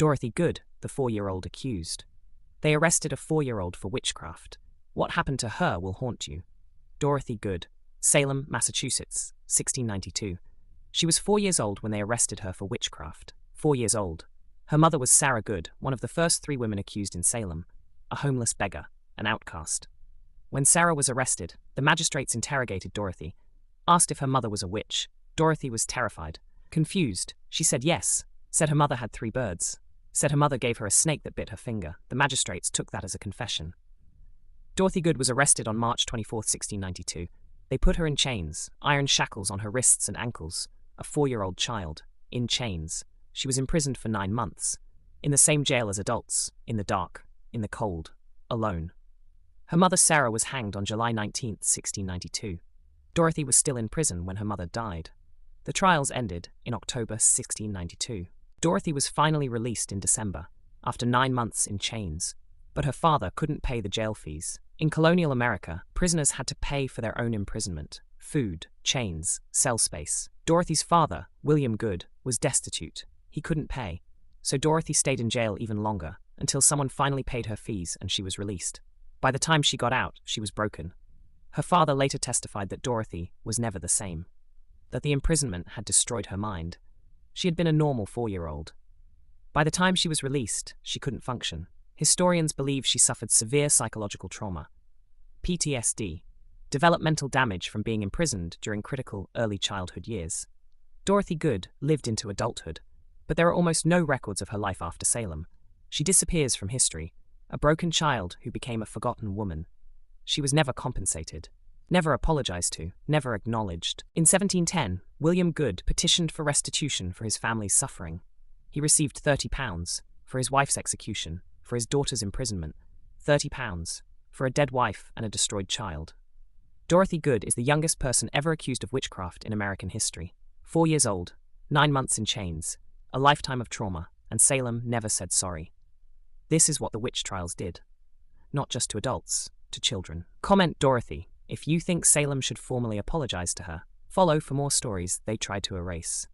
Dorothy Good, the 4-year-old accused. They arrested a 4-year-old for witchcraft. What happened to her will haunt you. Dorothy Good, Salem, Massachusetts, 1692. She was 4 years old when they arrested her for witchcraft. 4 years old. Her mother was Sarah Good, one of the first 3 women accused in Salem, a homeless beggar, an outcast. When Sarah was arrested, the magistrates interrogated Dorothy, asked if her mother was a witch. Dorothy was terrified. Confused, she said yes, said her mother had 3 birds, said her mother gave her a snake that bit her finger. The magistrates took that as a confession. Dorothy Good was arrested on March 24, 1692. They put her in chains, iron shackles on her wrists and ankles, a 4-year-old child, in chains. She was imprisoned for 9 months, in the same jail as adults, in the dark, in the cold, alone. Her mother Sarah was hanged on July 19, 1692. Dorothy was still in prison when her mother died. The trials ended in October 1692. Dorothy was finally released in December, after 9 months in chains, but her father couldn't pay the jail fees. In colonial America, prisoners had to pay for their own imprisonment, food, chains, cell space. Dorothy's father, William Good, was destitute. He couldn't pay, so Dorothy stayed in jail even longer, until someone finally paid her fees and she was released. By the time she got out, she was broken. Her father later testified that Dorothy was never the same, that the imprisonment had destroyed her mind. She had been a normal 4-year-old. By the time she was released, she couldn't function. Historians believe she suffered severe psychological trauma, PTSD, developmental damage from being imprisoned during critical early childhood years. Dorothy Good lived into adulthood, but there are almost no records of her life after Salem. She disappears from history, a broken child who became a forgotten woman. She was never compensated, never apologized to, never acknowledged. In 1710, William Good petitioned for restitution for his family's suffering. He received £30 for his wife's execution, for his daughter's imprisonment, £30 for a dead wife and a destroyed child. Dorothy Good is the youngest person ever accused of witchcraft in American history. 4 years old, 9 months in chains, a lifetime of trauma, and Salem never said sorry. This is what the witch trials did. Not just to adults, to children. Comment Dorothy if you think Salem should formally apologize to her. Follow for more stories they tried to erase.